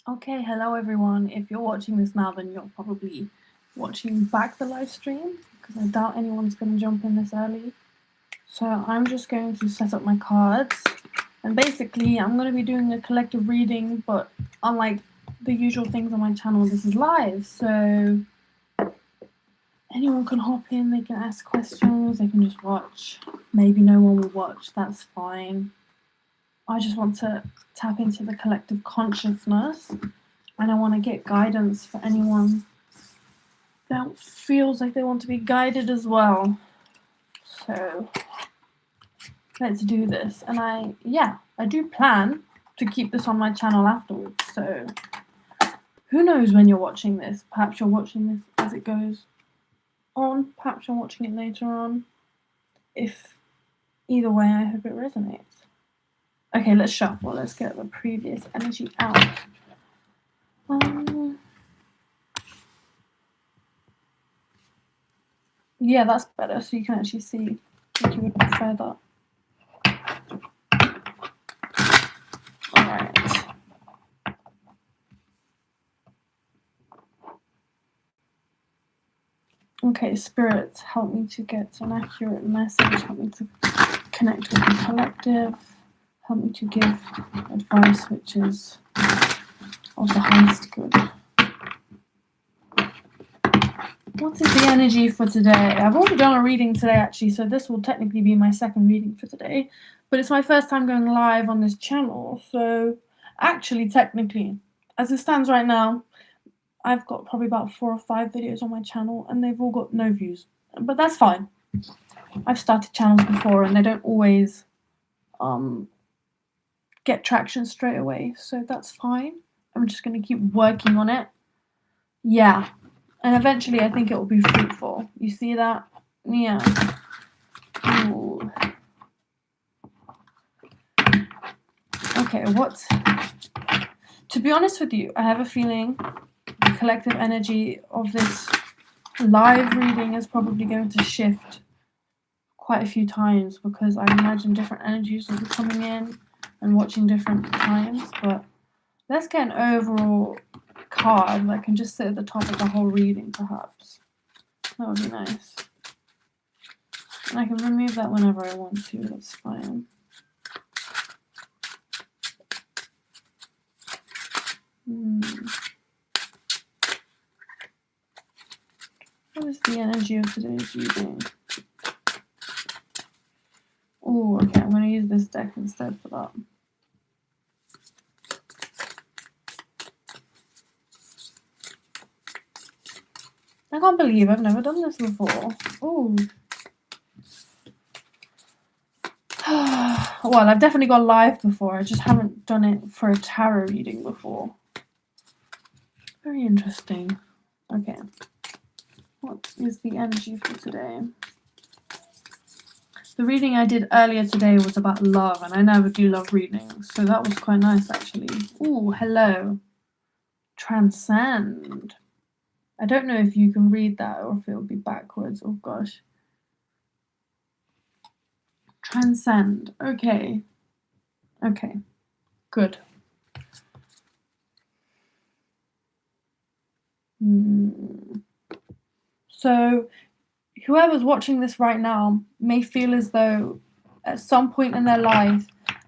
Okay, hello everyone. If you're watching this now, then you're probably watching back the live stream because I doubt anyone's going to jump in this early. So I'm just going to set up my cards, and basically I'm going to be doing a collective reading, but unlike the usual things on my channel, this is live. So anyone can hop in, they can ask questions, they can just watch. Maybe no one will watch, that's fine. I just want to tap into the collective consciousness. And I want to get guidance for anyone that feels like they want to be guided as well. So let's do this. And I do plan to keep this on my channel afterwards. So who knows when you're watching this? Perhaps you're watching this as it goes on. Perhaps you're watching it later on. If either way, I hope it resonates. Okay, let's shuffle. Let's get the previous energy out. Yeah, that's better, so you can actually see if you would prefer that. Alright. Okay, spirits, help me to get an accurate message, help me to connect with the collective, help me to give advice which is of the highest good. What is the energy for today? I've already done a reading today actually, so this will technically be my second reading for today, but it's my first time going live on this channel, so actually technically, as it stands right now, I've got probably about 4 or 5 videos on my channel and they've all got no views, but that's fine. I've started channels before and they don't always get traction straight away, so that's fine. I'm just going to keep working on it. Yeah, and eventually I think it will be fruitful. You see that? Yeah. Ooh. Okay, to be honest with you, I have a feeling the collective energy of this live reading is probably going to shift quite a few times because I imagine different energies will be coming in and watching different times, but let's get an overall card that can just sit at the top of the whole reading, perhaps. That would be nice. And I can remove that whenever I want to, that's fine. What is the energy of today's reading? Oh, okay, I'm going to use this deck instead for that. I can't believe I've never done this before. Oh. Well, I've definitely gone live before. I just haven't done it for a tarot reading before. Very interesting. Okay. What is the energy for today? The reading I did earlier today was about love, and I never do love readings, so that was quite nice, actually. Ooh, hello. Transcend. I don't know if you can read that or if it'll be backwards. Oh, gosh. Transcend. Okay. Okay. Good. So whoever's watching this right now may feel as though at some point in their life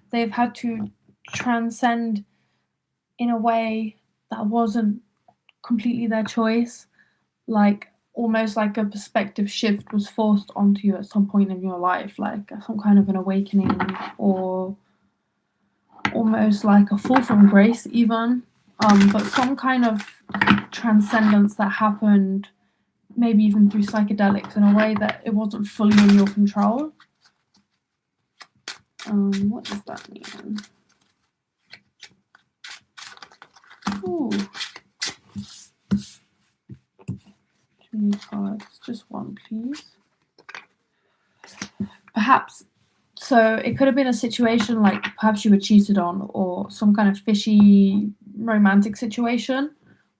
they've had to transcend in a way that wasn't completely their choice, like almost like a perspective shift was forced onto you at some point in your life, like some kind of an awakening or almost like a fall from grace even, but some kind of transcendence that happened maybe even through psychedelics in a way that it wasn't fully in your control. What does that mean? Ooh. 2 cards, just one please. Perhaps, so it could have been a situation like perhaps you were cheated on or some kind of fishy romantic situation,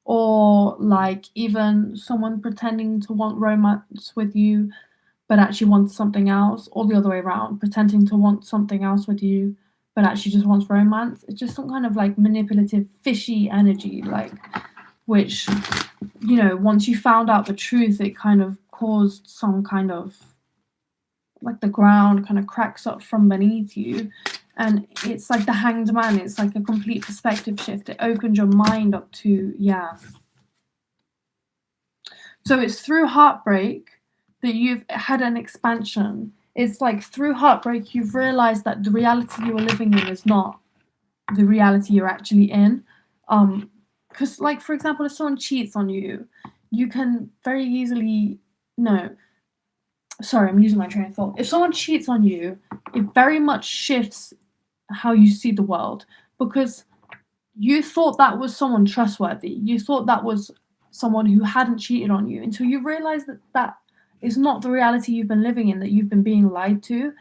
or like even someone pretending to want romance with you but actually wants something else, or the other way around, pretending to want something else with you but actually just wants romance. It's just some kind of like manipulative, fishy energy, like, which, you know, once you found out the truth, it kind of caused some kind of, like, the ground kind of cracks up from beneath you. And it's like the Hanged Man. It's like a complete perspective shift. It opened your mind up to, yeah. So it's through heartbreak that you've had an expansion. It's like through heartbreak, you've realized that the reality you are living in is not the reality you're actually in. Because, like, for example, if someone cheats on you, you can very easily, no, sorry, I'm losing my train of thought. If someone cheats on you, it very much shifts how you see the world, because you thought that was someone trustworthy. You thought that was someone who hadn't cheated on you, until you realize that that is not the reality you've been living in, that you've been being lied to,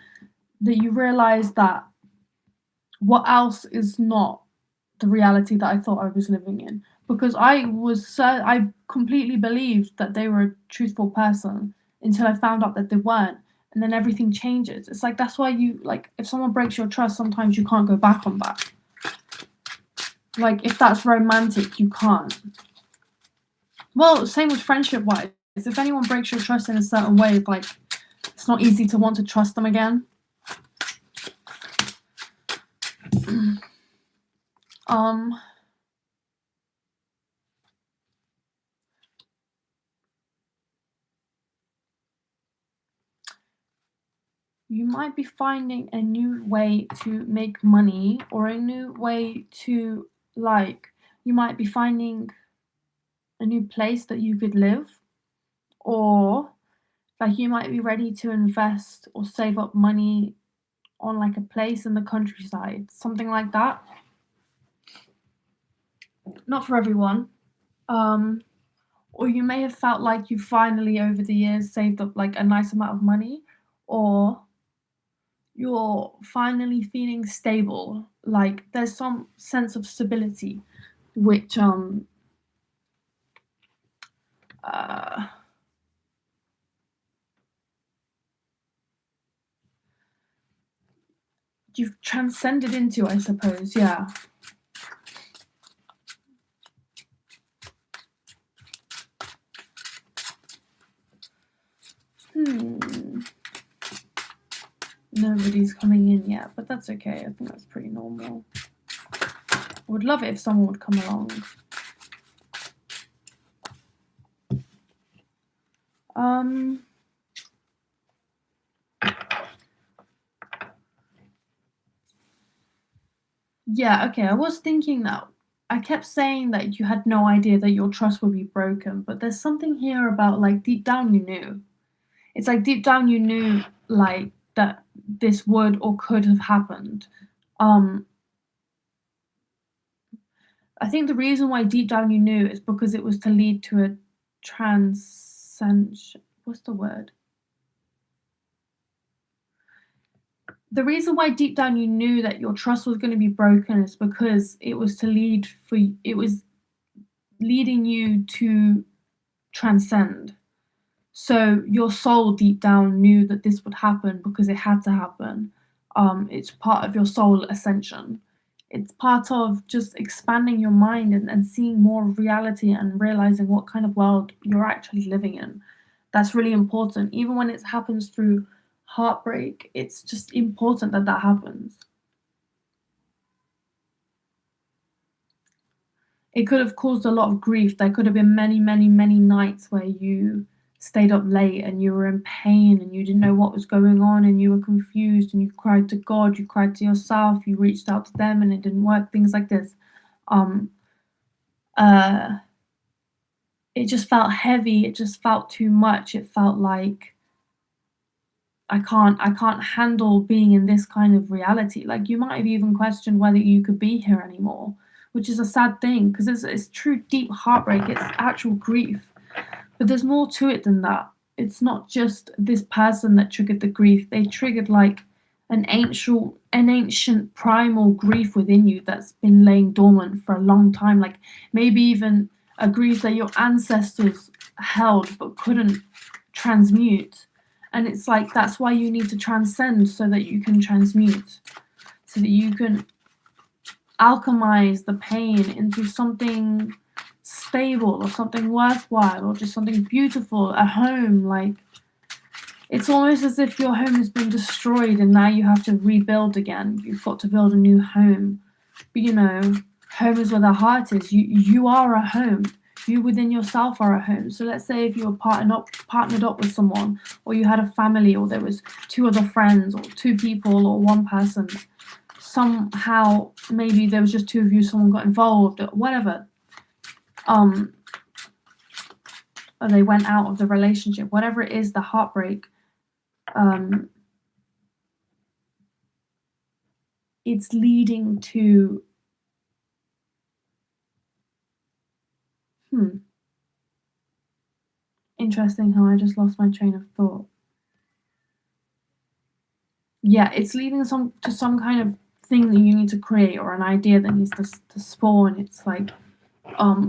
that you realize that what else is not the reality that I thought I was living in. Because I completely believed that they were a truthful person until I found out that they weren't. And then everything changes. It's like, that's why you, like, if someone breaks your trust, sometimes you can't go back on that. Like, if that's romantic, you can't. Well, same with friendship-wise. If anyone breaks your trust in a certain way, like, it's not easy to want to trust them again. You might be finding a new way to make money, or a new way to, like, you might be finding a new place that you could live, or like you might be ready to invest or save up money on like a place in the countryside, something like that. Not for everyone. Or you may have felt like you finally over the years saved up like a nice amount of money, or you're finally feeling stable, like there's some sense of stability, which you've transcended into, I suppose. Yeah. Nobody's coming in yet, but that's okay. I think that's pretty normal. I would love it if someone would come along. Yeah, okay, I was thinking that I kept saying that you had no idea that your trust would be broken, but there's something here about, like, deep down you knew. It's like deep down you knew, like, that this would or could have happened. I think the reason why deep down you knew is because it was to lead to a what's the word? The reason why deep down you knew that your trust was going to be broken is because it was leading you to transcend. So your soul deep down knew that this would happen because it had to happen. It's part of your soul ascension. It's part of just expanding your mind and seeing more reality and realizing what kind of world you're actually living in. That's really important. Even when it happens through heartbreak, it's just important that that happens. It could have caused a lot of grief. There could have been many, many, many nights where you stayed up late and you were in pain and you didn't know what was going on and you were confused and you cried to God, you cried to yourself, you reached out to them and it didn't work, things like this. It just felt heavy, it just felt too much. It felt like I can't handle being in this kind of reality. Like, you might have even questioned whether you could be here anymore, which is a sad thing because it's true deep heartbreak, it's actual grief. But there's more to it than that. It's not just this person that triggered the grief. They triggered like an ancient primal grief within you that's been laying dormant for a long time. Like maybe even a grief that your ancestors held but couldn't transmute. And it's like, that's why you need to transcend so that you can transmute. so that you can alchemize the pain into something stable or something worthwhile or just something beautiful, a home. Like, it's almost as if your home has been destroyed and now you have to rebuild again. You've got to build a new home. But you know, home is where the heart is. You are a home. You within yourself are a home. So let's say if you were partnered up with someone, or you had a family, or there was 2 other friends, or 2 people, or 1 person. Somehow, maybe there was just 2 of you, someone got involved, or whatever. Or they went out of the relationship, whatever it is, the heartbreak. It's leading to interesting how I just lost my train of thought. Yeah, it's leading to some kind of thing that you need to create, or an idea that needs to spawn. It's like,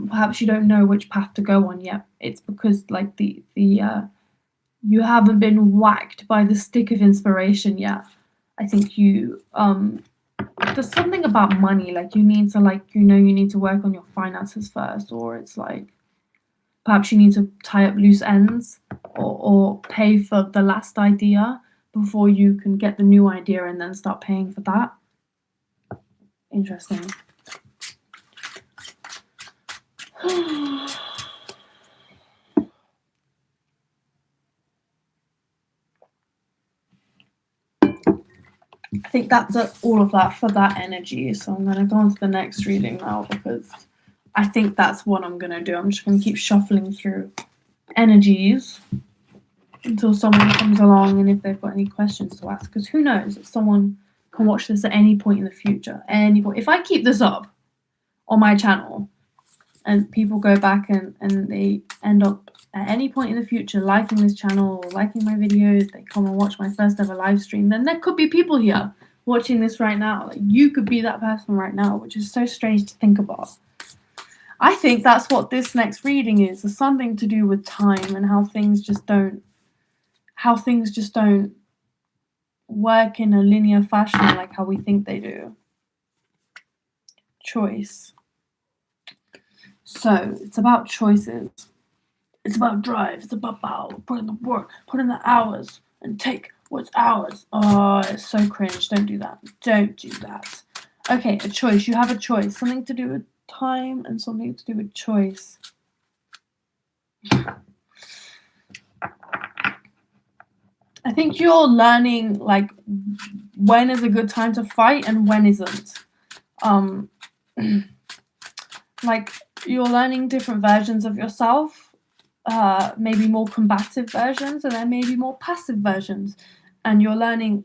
perhaps you don't know which path to go on yet. It's because like you haven't been whacked by the stick of inspiration yet. I think you there's something about money, like you need to you need to work on your finances first, or it's like perhaps you need to tie up loose ends, or pay for the last idea before you can get the new idea and then start paying for that. Interesting. I think that's all of that for that energy. So I'm going to go on to the next reading now, because I think that's what I'm going to do. I'm just going to keep shuffling through energies until someone comes along, and if they've got any questions to ask, because who knows, if someone can watch this at any point in the future. If I keep this up on my channel and people go back and they end up at any point in the future liking this channel or liking my videos, they come and watch my first ever live stream, then there could be people here watching this right now. Like, you could be that person right now, which is so strange to think about. I think that's what this next reading is. It's something to do with time and how things just don't work in a linear fashion like how we think they do. Choice. So it's about choices. It's about drive. It's about power. Put in the work. Put in the hours and take what's ours. Oh, it's so cringe. Don't do that. Don't do that. Okay, a choice. You have a choice. Something to do with time and something to do with choice. I think you're learning like when is a good time to fight and when isn't. Like, you're learning different versions of yourself, maybe more combative versions, and then maybe more passive versions, and you're learning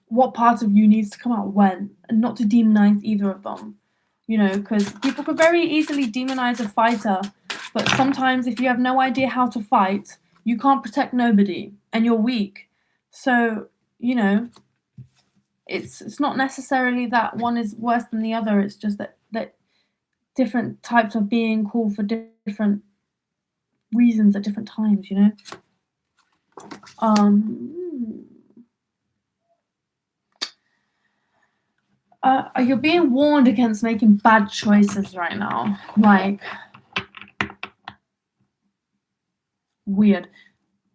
what part of you needs to come out when, and not to demonize either of them, you know, because people could very easily demonize a fighter, but sometimes if you have no idea how to fight, you can't protect nobody and you're weak. So, you know, it's not necessarily that one is worse than the other. It's just that different types of being call for different reasons at different times, you know. You're being warned against making bad choices right now. Like, weird.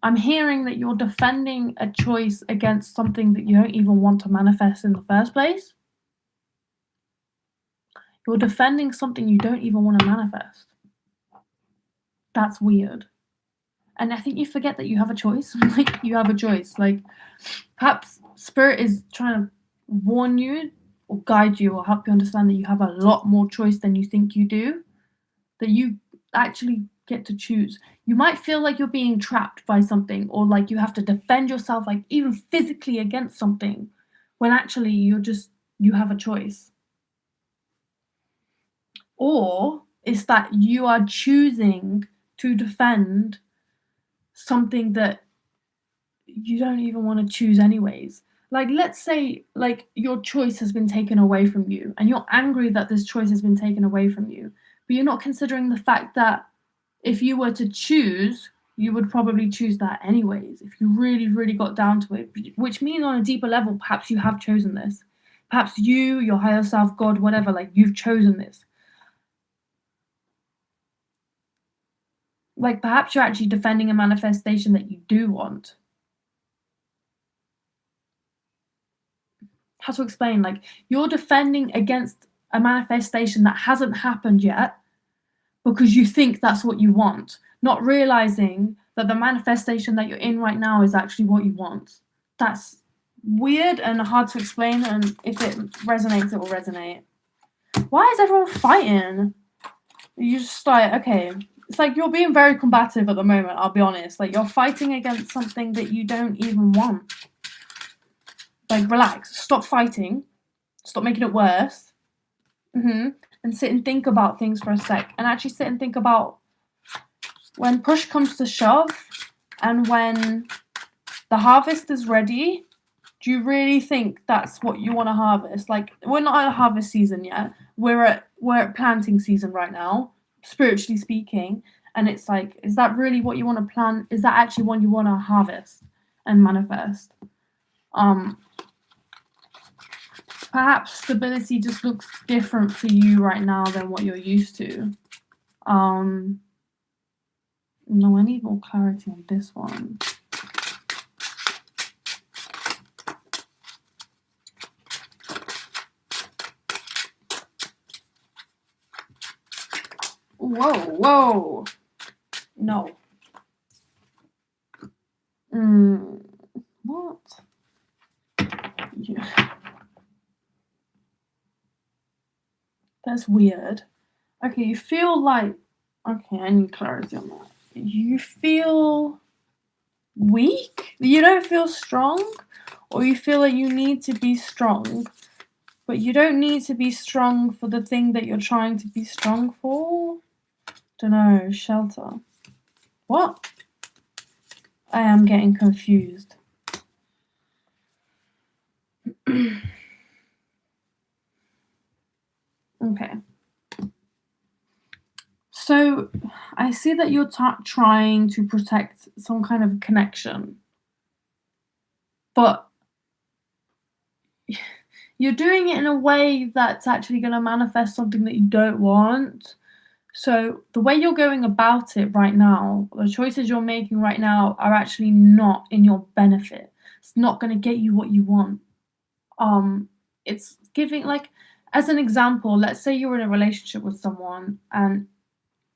I'm hearing that you're defending a choice against something that you don't even want to manifest in the first place. You're defending something you don't even want to manifest. That's weird. And I think you forget that you have a choice. Like, you have a choice. Like, perhaps Spirit is trying to warn you or guide you or help you understand that you have a lot more choice than you think you do. That you actually get to choose. You might feel like you're being trapped by something, or like you have to defend yourself, like even physically against something, when actually you have a choice. Or it's that you are choosing to defend something that you don't even want to choose anyways. Like, let's say like your choice has been taken away from you and you're angry that this choice has been taken away from you, but you're not considering the fact that if you were to choose, you would probably choose that anyways if you really, really got down to it, which means on a deeper level, perhaps you have chosen this. Perhaps you, your higher self, God, whatever, like you've chosen this. Like perhaps you're actually defending a manifestation that you do want. How to explain? Like you're defending against a manifestation that hasn't happened yet because you think that's what you want, not realizing that the manifestation that you're in right now is actually what you want. That's weird and hard to explain, and if it resonates, it will resonate. Why is everyone fighting? You just like, okay, it's like you're being very combative at the moment, I'll be honest. Like you're fighting against something that you don't even want. Like relax, stop fighting, stop making it worse. And sit and think about things for a sec, and actually sit and think about when push comes to shove and when the harvest is ready, do you really think that's what you want to harvest? Like we're not at harvest season yet, we're at planting season right now, spiritually speaking, and it's like, is that really what you want to plant? Is that actually what you want to harvest and manifest? Perhaps stability just looks different for you right now than what you're used to. No, I need more clarity on this one. Whoa. No. What? Yeah. That's weird. Okay, you feel like... Okay, I need clarity on that. You feel weak? You don't feel strong? Or you feel like you need to be strong, but you don't need to be strong for the thing that you're trying to be strong for? Don't know, shelter. What? I am getting confused. Okay. So I see that you're trying to protect some kind of connection, but you're doing it in a way that's actually going to manifest something that you don't want. So the way you're going about it right now, the choices you're making right now are actually not in your benefit. It's not going to get you what you want. It's giving, like, as an example, let's say you're in a relationship with someone, and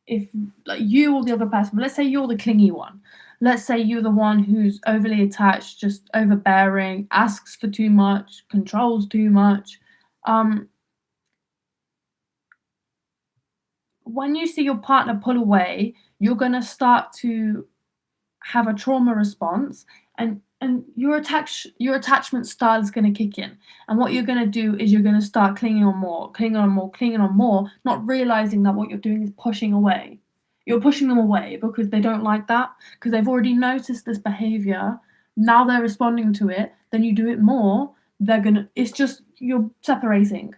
if like you or the other person, but let's say you're the clingy one. Let's say you're the one who's overly attached, just overbearing, asks for too much, controls too much. When you see your partner pull away, you're going to start to have a trauma response, and your attachment style is going to kick in. And what you're going to do is you're going to start clinging on more, not realizing that what you're doing is pushing away. You're pushing them away because they don't like that, because they've already noticed this behavior. Now they're responding to it. Then you do it more. It's just, you're severing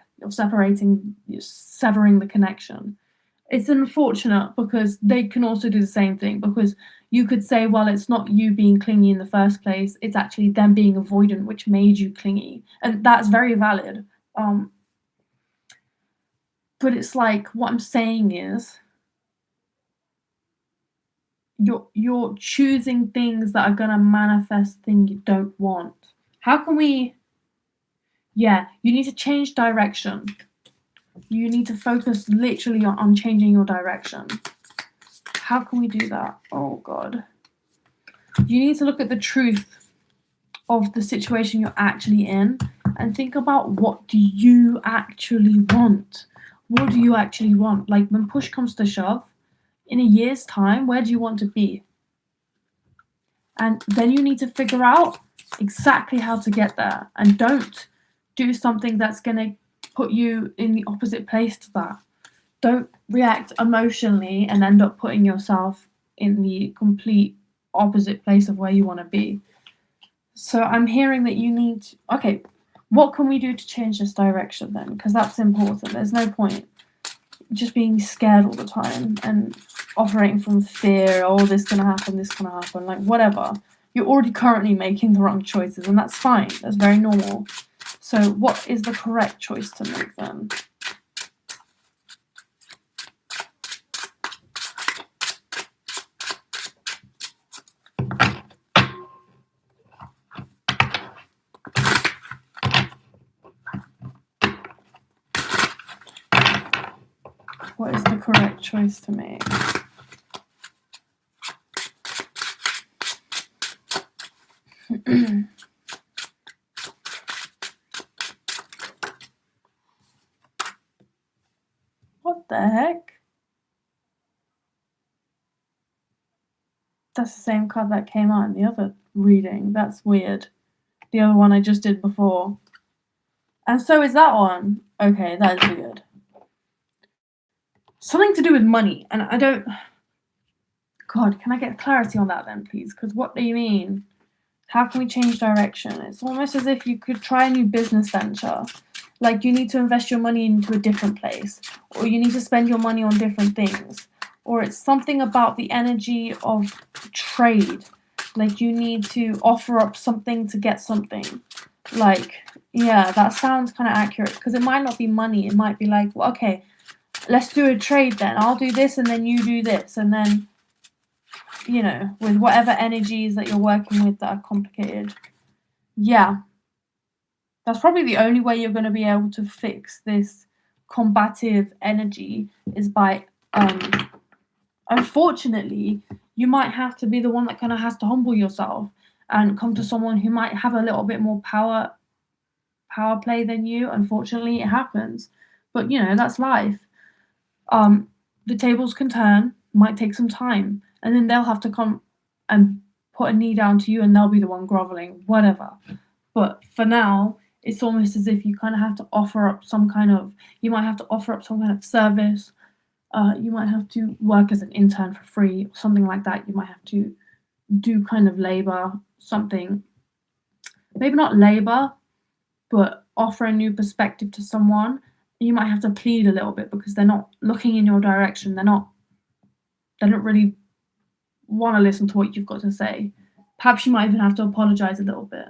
the connection. It's unfortunate because they can also do the same thing, because you could say, well, it's not you being clingy in the first place, it's actually them being avoidant which made you clingy, and that's very valid. But it's like, what I'm saying is you're choosing things that are going to manifest things you don't want. How can we... Yeah, you need to change direction. You need to focus literally on changing your direction. How can we do that? Oh God. You need to look at the truth of the situation you're actually in and think about, what do you actually want? What do you actually want? Like when push comes to shove, in a year's time, where do you want to be? And then you need to figure out exactly how to get there, and don't do something that's going to put you in the opposite place to that. Don't react emotionally and end up putting yourself in the complete opposite place of where you want to be. So I'm hearing that you need to, okay, what can we do to change this direction then? Because that's important. There's no point just being scared all the time and operating from fear. Oh, this gonna happen, like whatever. You're already currently making the wrong choices, and that's fine. That's very normal. So what is the correct choice to make then? What is the correct choice to make? What the heck? That's the same card that came out in the other reading. That's weird. The other one I just did before. And so is that one. Okay, that is weird. Something to do with money. And I don't... God, can I get clarity on that then, please? Because what do you mean? How can we change direction? It's almost as if you could try a new business venture. Like you need to invest your money into a different place. Or you need to spend your money on different things. Or it's something about the energy of trade. Like you need to offer up something to get something. Like, yeah, that sounds kind of accurate. Because it might not be money. It might be like, well, okay, let's do a trade then. I'll do this and then you do this. And then, you know, with whatever energies that you're working with that are complicated. Yeah. That's probably the only way you're going to be able to fix this combative energy is by, unfortunately, you might have to be the one that kind of has to humble yourself and come to someone who might have a little bit more power play than you. Unfortunately, it happens. But, you know, that's life. The tables can turn, might take some time, and then they'll have to come and put a knee down to you and they'll be the one groveling, whatever. But for now, it's almost as if you kind of have to offer up some kind of, you might have to offer up some kind of service. You might have to work as an intern for free, or something like that. You might have to do kind of labor, something, maybe not labor, but offer a new perspective to someone. You might have to plead a little bit because they're not looking in your direction. They don't really want to listen to what you've got to say. Perhaps you might even have to apologize a little bit.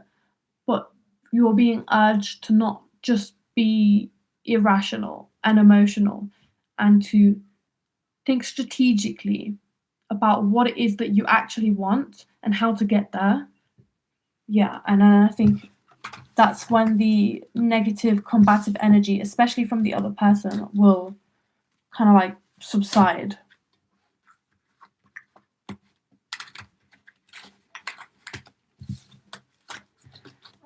But you're being urged to not just be irrational and emotional and to think strategically about what it is that you actually want and how to get there. Yeah, and I think that's when the negative combative energy, especially from the other person, will kind of like subside.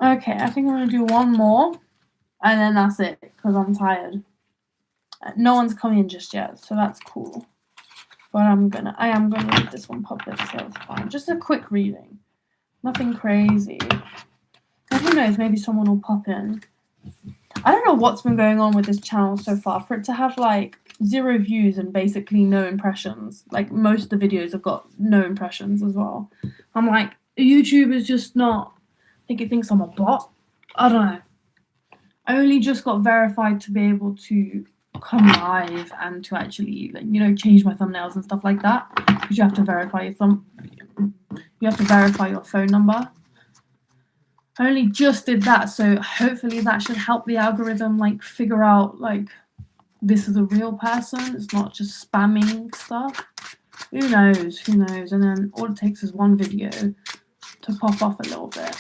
Okay, I think I'm going to do one more and then that's it because I'm tired. No one's coming in just yet, so that's cool. But I am gonna read this one public, so it's fine. Just a quick reading. Nothing crazy. And who knows, maybe someone will pop in. I don't know what's been going on with this channel so far. For it to have like 0 views and basically no impressions. Like most of the videos have got no impressions as well. I'm like, YouTube is just not, I think it thinks I'm a bot. I don't know. I only just got verified to be able to come live and to actually, like, you know, change my thumbnails and stuff like that. Because you have to verify your phone number. I only just did that, so hopefully that should help the algorithm like figure out like this is a real person. It's not just spamming stuff. Who knows? Who knows? And then all it takes is one video to pop off a little bit,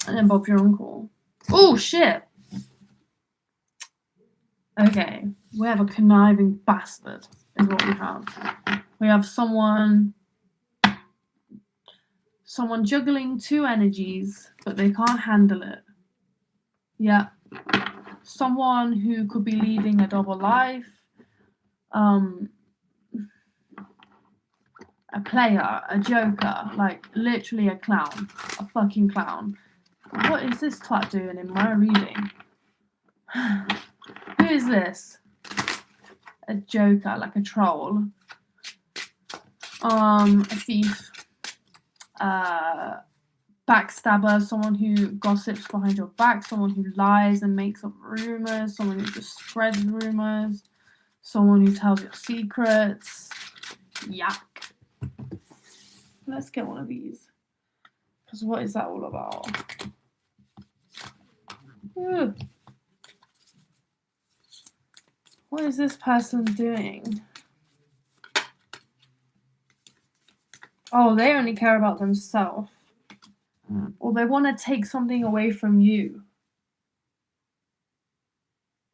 and then Bob's your uncle. Oh shit! Okay, we have a conniving bastard, is what we have. We have someone juggling 2 energies, but they can't handle it. Yeah. Someone who could be leading a double life. A player, a joker, like literally a clown. A fucking clown. What is this twat doing in my reading? Who is this? A joker, like a troll. A thief. Backstabber, someone who gossips behind your back, someone who lies and makes up rumors, someone who just spreads rumors, someone who tells your secrets. Yuck. Let's get one of these. Because what is that all about? Ugh. What is this person doing? Oh, they only care about themselves. Or they want to take something away from you.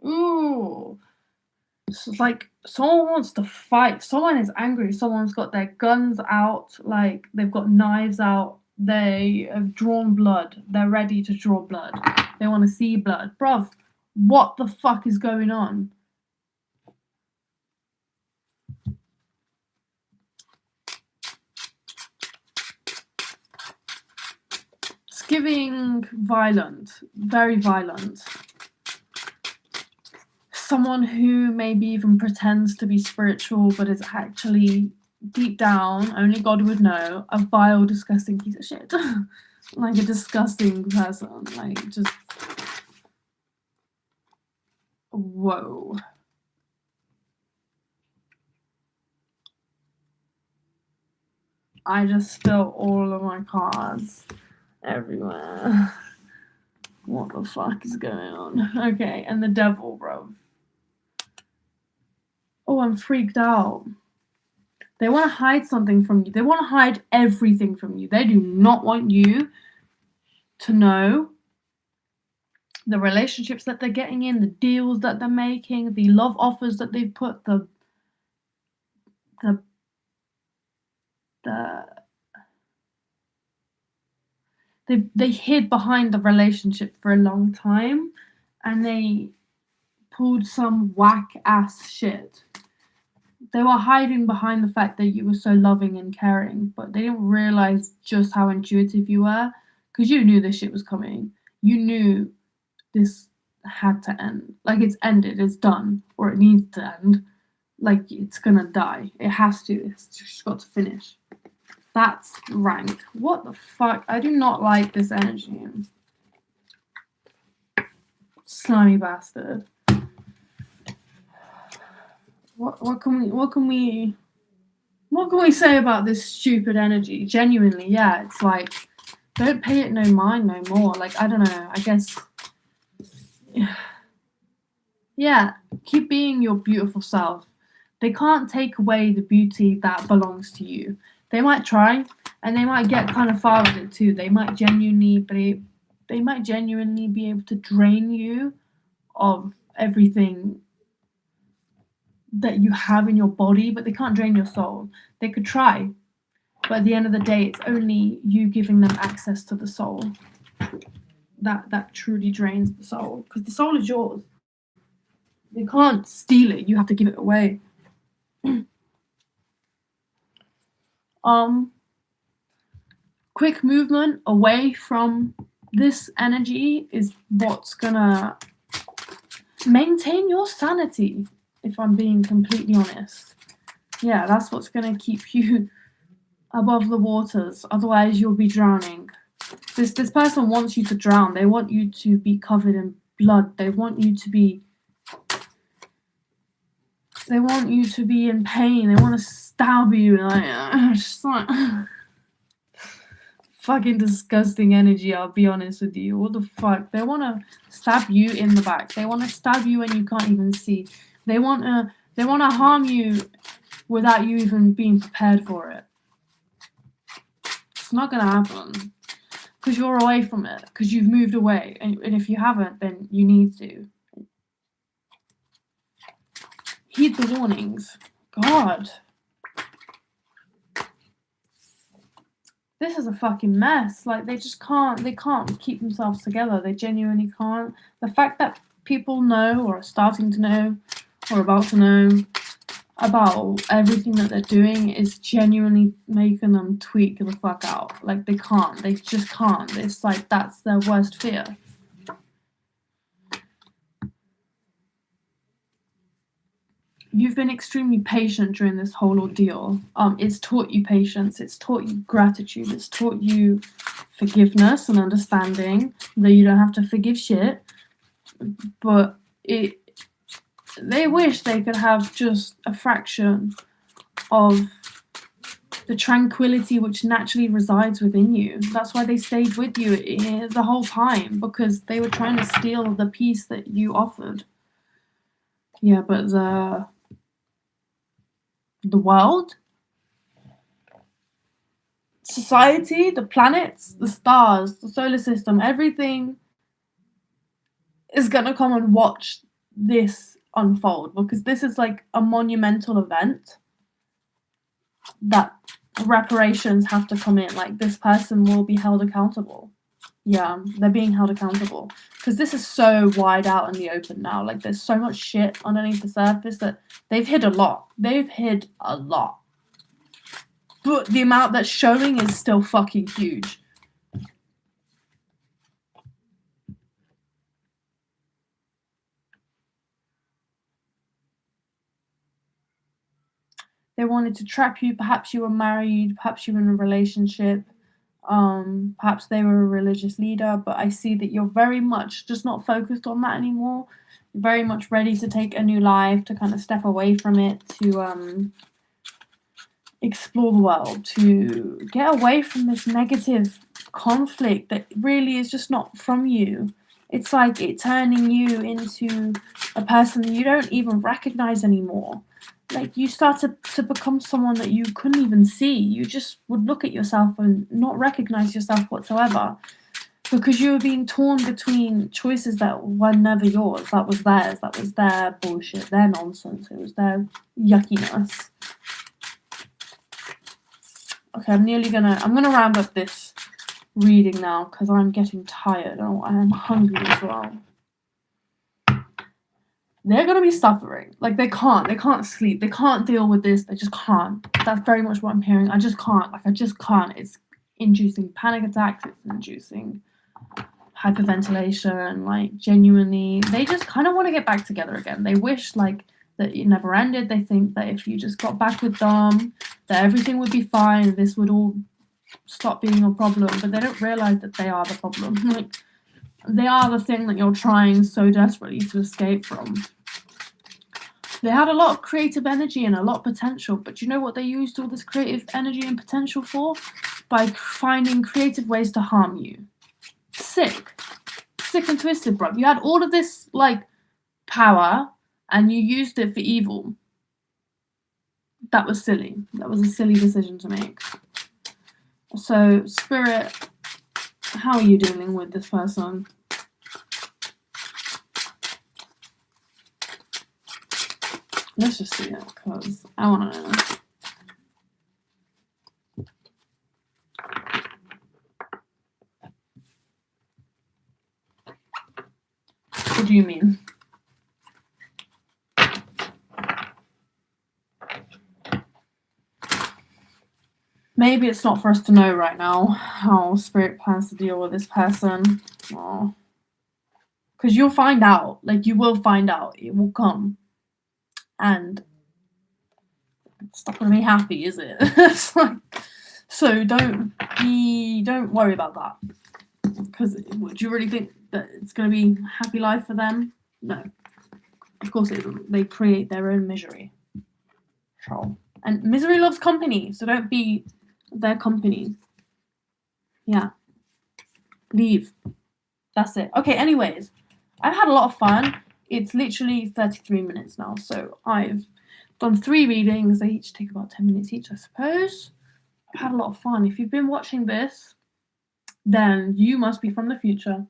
Ooh. It's like someone wants to fight. Someone is angry. Someone's got their guns out. Like they've got knives out. They have drawn blood. They're ready to draw blood. They want to see blood. Bruv, what the fuck is going on? It's giving violent. Very violent. Someone who maybe even pretends to be spiritual but is actually deep down, only God would know, a vile, disgusting piece of shit. Like a disgusting person. Like just whoa. I just spilled all of my cards everywhere. What the fuck is going on? Okay, and the devil, bro. Oh, I'm freaked out. They want to hide something from you. They want to hide everything from you. They do not want you to know the relationships that they're getting in, the deals that they're making, the love offers that they've put, they hid behind the relationship for a long time, and they pulled some whack ass shit. They were hiding behind the fact that you were so loving and caring, but they didn't realize just how intuitive you were, because you knew this shit was coming. You knew this had to end. Like, it's ended, it's done, or it needs to end. Like, it's gonna die. It has to. It's just got to finish. That's rank. What the fuck? I do not like this energy. Slimy bastard. What can we say about this stupid energy? Genuinely, yeah, it's like, don't pay it no mind no more. Like, I don't know, I guess, yeah, keep being your beautiful self. They can't take away the beauty that belongs to you. They might try, and they might get kind of far with it too. They might genuinely be able to drain you of everything that you have in your body, but they can't drain your soul. They could try, but at the end of the day, it's only you giving them access to the soul that truly drains the soul, because the soul is yours. They can't steal it. You have to give it away. Quick movement away from this energy is what's gonna maintain your sanity, if I'm being completely honest. Yeah, that's what's gonna keep you above the waters. Otherwise, you'll be drowning. This person wants you to drown. They want you to be covered in blood. They want you to be in pain. They want to stab you. Like, just like fucking disgusting energy, I'll be honest with you. What the fuck? They want to stab you in the back. They want to stab you when you can't even see. They want to harm you without you even being prepared for it. It's not going to happen, because you're away from it, because you've moved away. And if you haven't, then you need to. Heed the warnings. God. This is a fucking mess. Like, they can't keep themselves together. They genuinely can't. The fact that people know, or are starting to know, or about to know about everything that they're doing is genuinely making them tweak the fuck out. Like, they can't. They just can't. It's like, that's their worst fear. You've been extremely patient during this whole ordeal. It's taught you patience, it's taught you gratitude, it's taught you forgiveness and understanding that you don't have to forgive shit. But they wish they could have just a fraction of the tranquility which naturally resides within you. That's why they stayed with you the whole time, because they were trying to steal the peace that you offered. Yeah, but the world, society, the planets, the stars, the solar system, everything is gonna come and watch this unfold, because this is like a monumental event that reparations have to come in. Like, this person will be held accountable. Yeah, they're being held accountable, because this is so wide out in the open now. Like, there's so much shit underneath the surface that they've hid a lot. But the amount that's showing is still fucking huge. They wanted to trap you. Perhaps you were married. Perhaps you were in a relationship. Perhaps they were a religious leader. But I see that you're very much just not focused on that anymore. You're very much ready to take a new life, to kind of step away from it, to explore the world, to get away from this negative conflict that really is just not from you. It's like it turning you into a person you don't even recognize anymore. Like, you started to become someone that you couldn't even see. You just would look at yourself and not recognize yourself whatsoever, because you were being torn between choices that were never yours. That was theirs. That was their bullshit, their nonsense. It was their yuckiness. Okay, I'm gonna round up this reading now, because I'm getting tired. I am hungry as well. They're gonna be suffering. Like, they can't sleep. They can't deal with this. They just can't. That's very much what I'm hearing. I just can't. It's inducing panic attacks. It's inducing hyperventilation. Like, genuinely, they just kind of want to get back together again. They wish, like, that it never ended. They think that if you just got back with them, that everything would be fine. This would all stop being a problem. But they don't realize that they are the problem. Like, they are the thing that you're trying so desperately to escape from. They had a lot of creative energy and a lot of potential, but you know what they used all this creative energy and potential for? By finding creative ways to harm you. Sick and twisted, bro. You had all of this, like, power, and you used it for evil. That was silly. That was a silly decision to make. So, Spirit, how are you dealing with this person? Let's just see it, because I want to know. What do you mean? Maybe it's not for us to know right now how Spirit plans to deal with this person. Because you'll find out. Like, you will find out. It will come. And it's not going to be happy, is it? It's like, so don't worry about that. Because do you really think that it's going to be a happy life for them? No. Of course it isn't. They create their own misery. Troll. And misery loves company, so don't be their company. Yeah. Leave. That's it. Okay, anyways. I've had a lot of fun. It's literally 33 minutes now, so I've done 3 readings. They each take about 10 minutes each, I suppose. I've had a lot of fun. If you've been watching this, then you must be from the future.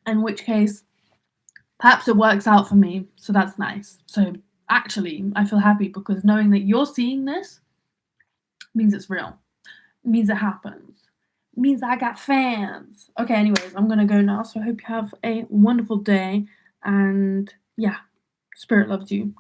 In which case, perhaps it works out for me, so that's nice. So actually, I feel happy, because knowing that you're seeing this means it's real. It means it happens. It means I got fans. Okay, anyways, I'm gonna go now, so I hope you have a wonderful day, and yeah, Spirit loves you.